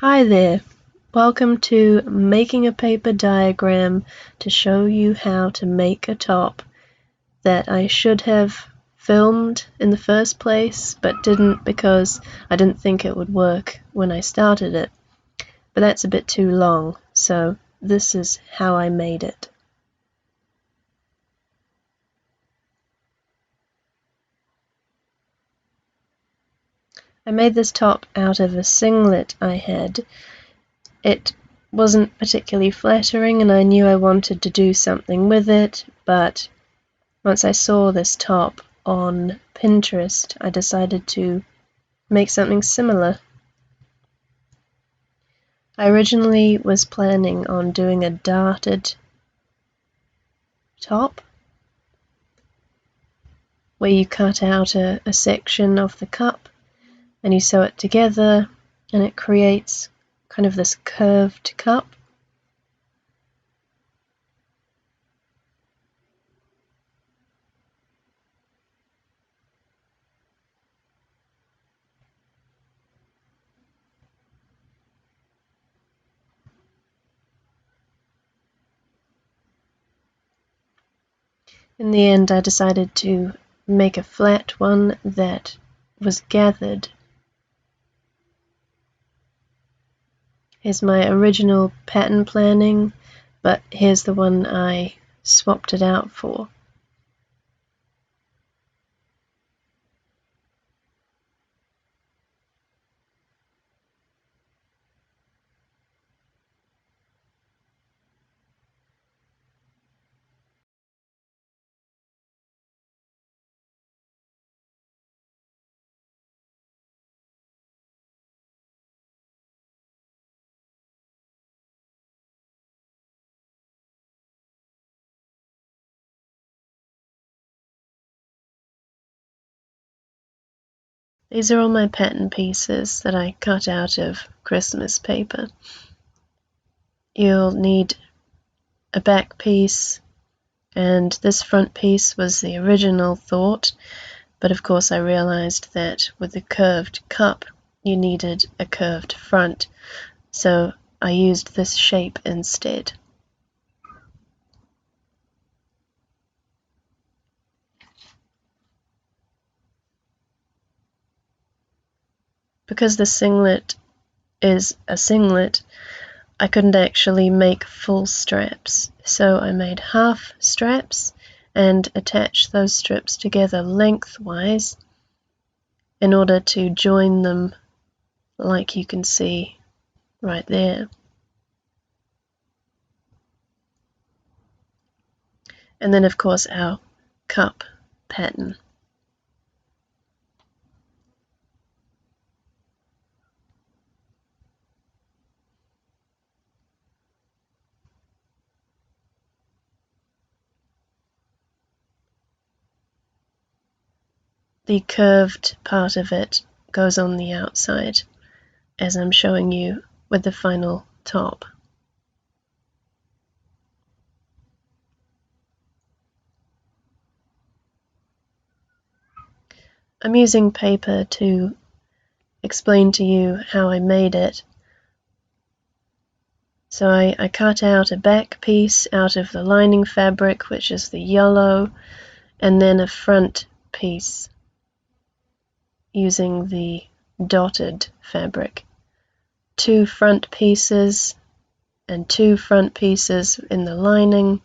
Hi there, welcome to making a paper diagram to show you how to make a top that I should have filmed in the first place but didn't because I didn't think it would work when I started it. But that's a bit too long, so this is how I made it. I made this top out of a singlet I had. It wasn't particularly flattering and I knew I wanted to do something with it, but once I saw this top on Pinterest, I decided to make something similar. I originally was planning on doing a darted top, where you cut out a section of the cup and you sew it together and it creates kind of this curved cup. In the end, I decided to make a flat one that was gathered. Here's my original pattern planning, but here's the one I swapped it out for. These are all my pattern pieces that I cut out of Christmas paper. You'll need a back piece, and this front piece was the original thought, but of course I realized that with the curved cup you needed a curved front, so I used this shape instead. Because the singlet is a singlet, I couldn't actually make full straps, so I made half straps and attached those strips together lengthwise in order to join them like you can see right there. And then of course our cup pattern. The curved part of it goes on the outside, as I'm showing you with the final top. I'm using paper to explain to you how I made it. So I cut out a back piece out of the lining fabric, which is the yellow, and then a front piece using the dotted fabric. Two front pieces and two front pieces in the lining,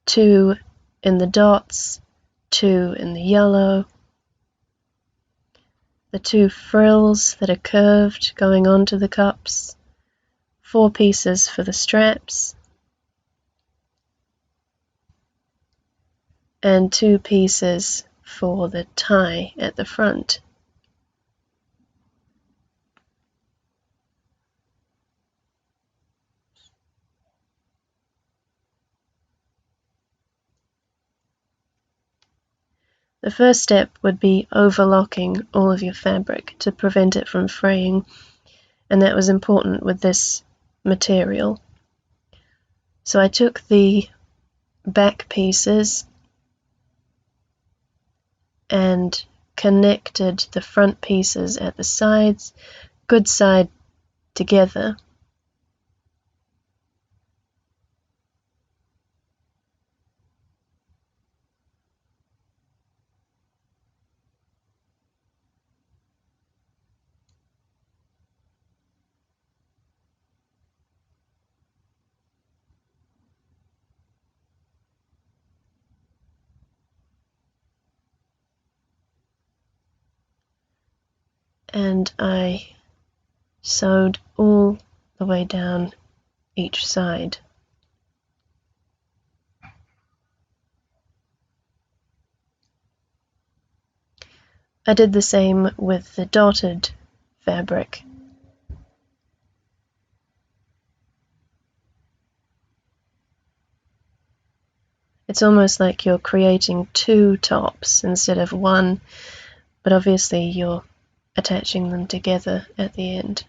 two in the dots, two in the yellow, the two frills that are curved going onto the cups, 4 pieces for the straps, and 2 pieces for the tie at the front. The first step would be overlocking all of your fabric to prevent it from fraying, and that was important with this material. So I took the back pieces and connected the front pieces at the sides good side together. And I sewed all the way down each side. I did the same with the dotted fabric. It's almost like you're creating two tops instead of one, but obviously you're attaching them together at the end.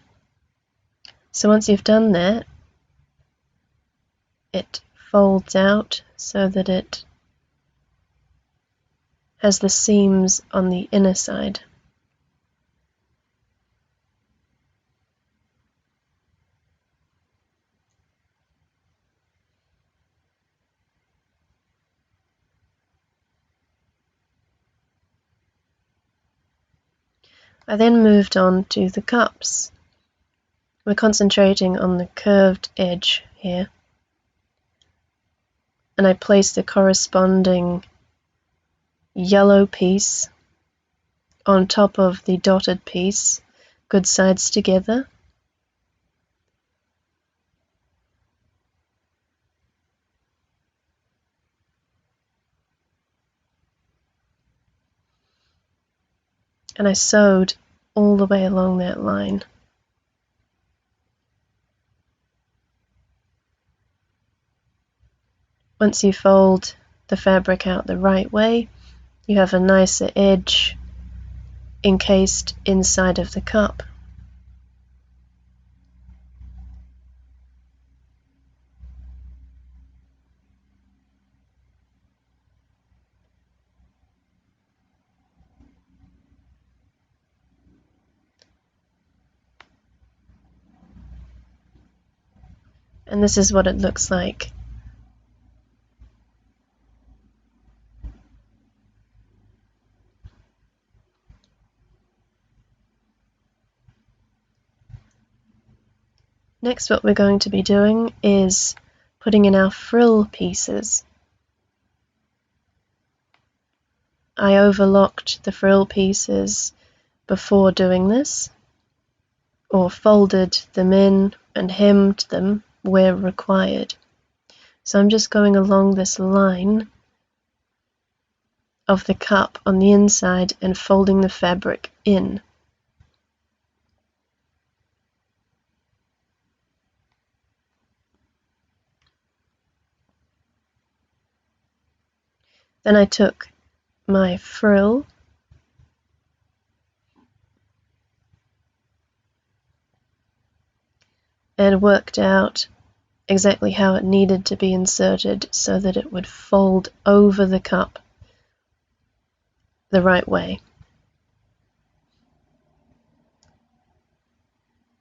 So once you've done that, it folds out so that it has the seams on the inner side. I then moved on to the cups. We're concentrating on the curved edge here, and I placed the corresponding yellow piece on top of the dotted piece, good sides together. And I sewed all the way along that line. Once you fold the fabric out the right way, you have a nicer edge encased inside of the cup. And this is what it looks like. Next, what we're going to be doing is putting in our frill pieces. I overlocked the frill pieces before doing this, or folded them in and hemmed them where required. So I'm just going along this line of the cup on the inside and folding the fabric in. Then I took my frill and worked out exactly how it needed to be inserted so that it would fold over the cup the right way.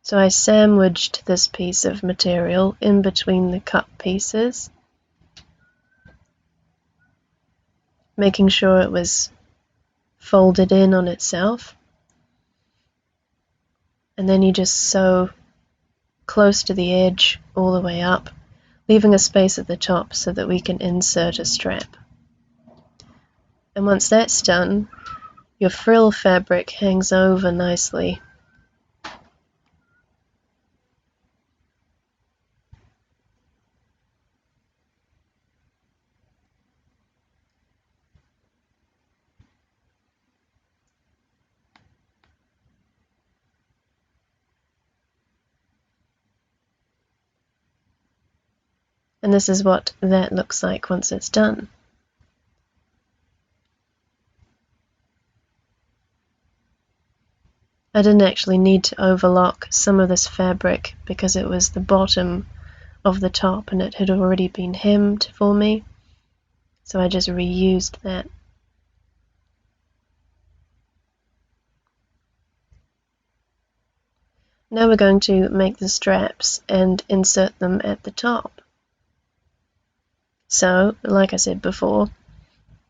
So I sandwiched this piece of material in between the cup pieces, making sure it was folded in on itself. And then you just sew close to the edge all the way up, leaving a space at the top so that we can insert a strap. And once that's done, your frill fabric hangs over nicely. And this is what that looks like once it's done. I didn't actually need to overlock some of this fabric because it was the bottom of the top and it had already been hemmed for me, so I just reused that. Now we're going to make the straps and insert them at the top. So, like I said before,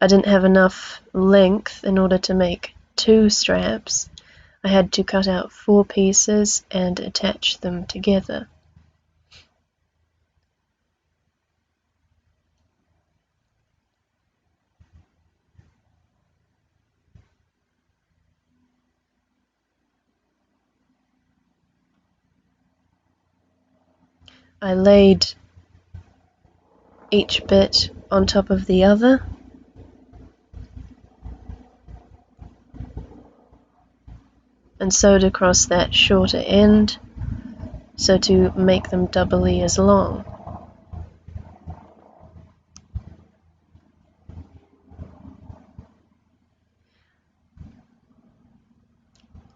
I didn't have enough length in order to make 2 straps. I had to cut out 4 pieces and attach them together. I laid each bit on top of the other, and sewed across that shorter end so to make them doubly as long.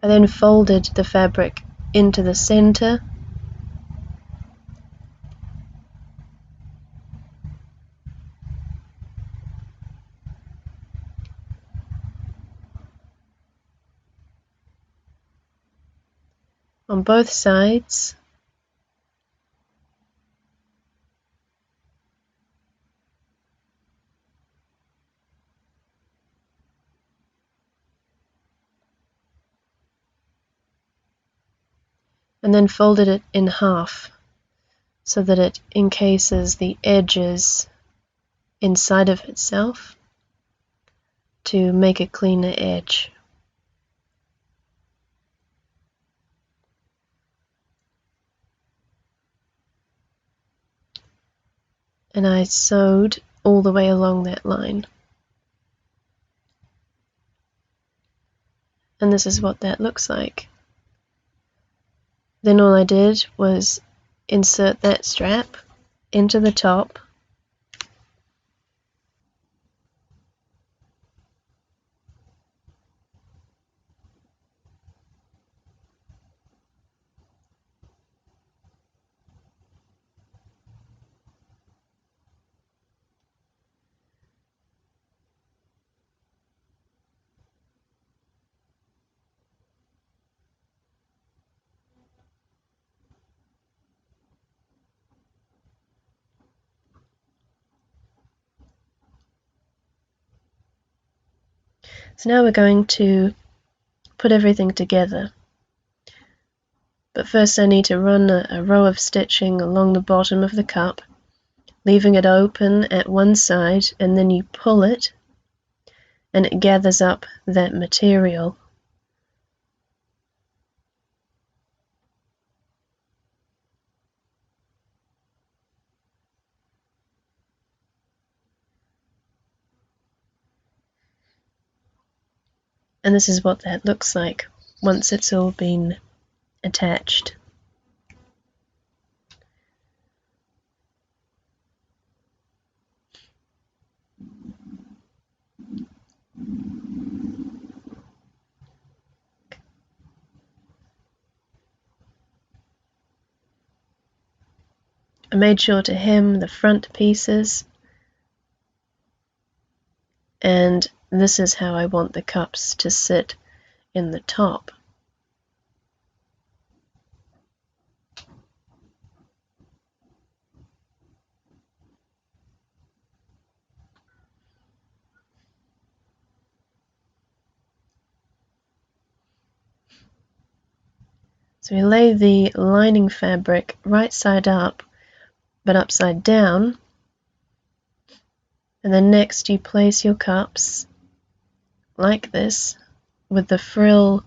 I then folded the fabric into the center on both sides, and then folded it in half so that it encases the edges inside of itself to make a cleaner edge. And I sewed all the way along that line. And this is what that looks like. Then all I did was insert that strap into the top, so now we're going to put everything together. But first I need to run a row of stitching along the bottom of the cup, leaving it open at one side, and then you pull it and it gathers up that material. And this is what that looks like once it's all been attached. I made sure to hem the front pieces, and this is how I want the cups to sit in the top. So we lay the lining fabric right side up, but upside down, and then next you place your cups like this, with the frill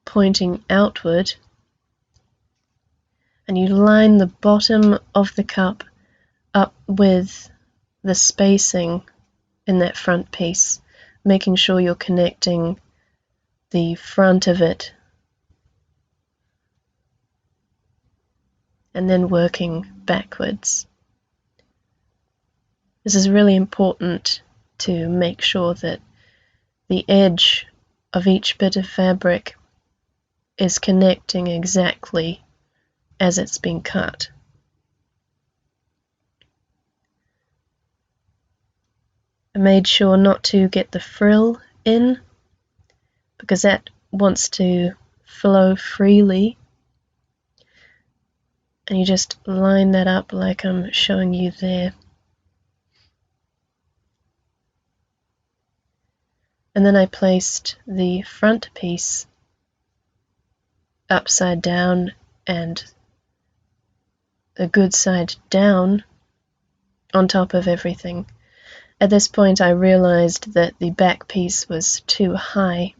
pointing outward, and you line the bottom of the cup up with the spacing in that front piece, making sure you're connecting the front of it and then working backwards. This is really important to make sure that the edge of each bit of fabric is connecting exactly as it's been cut. I made sure not to get the frill in because that wants to flow freely, And you just line that up like I'm showing you there. And then I placed the front piece upside down and the good side down on top of everything. At this point I realized that the back piece was too high,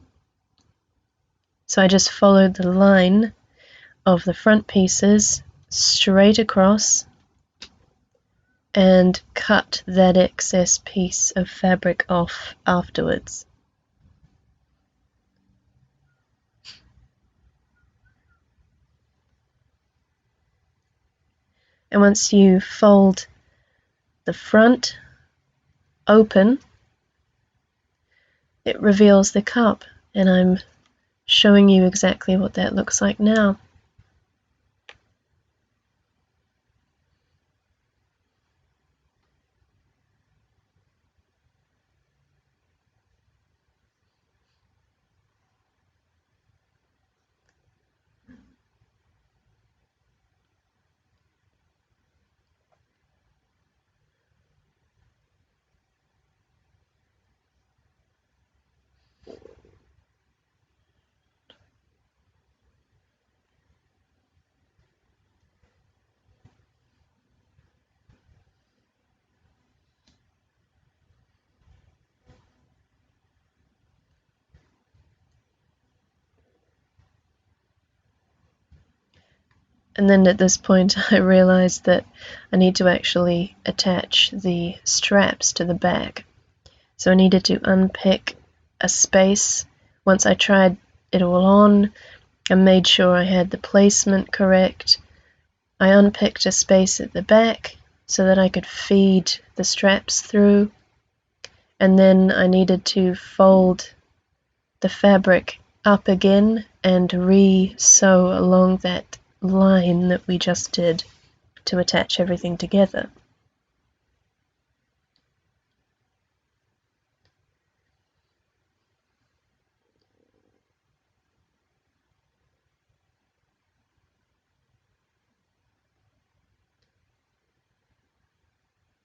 so I just followed the line of the front pieces straight across and cut that excess piece of fabric off afterwards. And once you fold the front open, it reveals the cup, and I'm showing you exactly what that looks like now. And then at this point I realized that I need to actually attach the straps to the back. So I needed to unpick a space. Once I tried it all on and made sure I had the placement correct, I unpicked a space at the back so that I could feed the straps through, and then I needed to fold the fabric up again and re-sew along that line that we just did to attach everything together.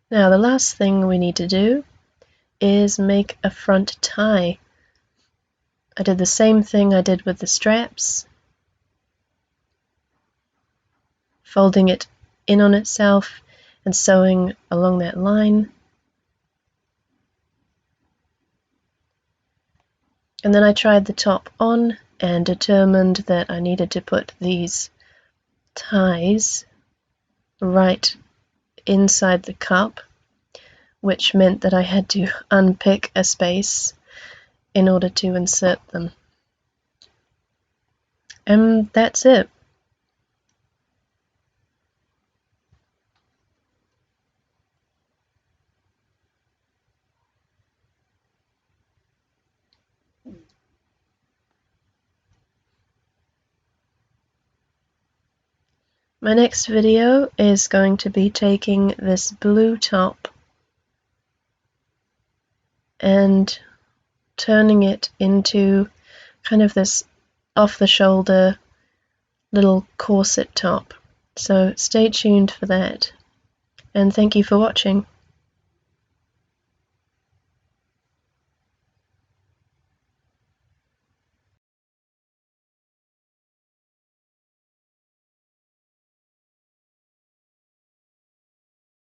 Now the last thing we need to do is make a front tie. I did the same thing I did with the straps, folding it in on itself and sewing along that line. And then I tried the top on and determined that I needed to put these ties right inside the cup, which meant that I had to unpick a space in order to insert them. And that's it. My next video is going to be taking this blue top and turning it into kind of this off-the-shoulder little corset top. So stay tuned for that, and thank you for watching.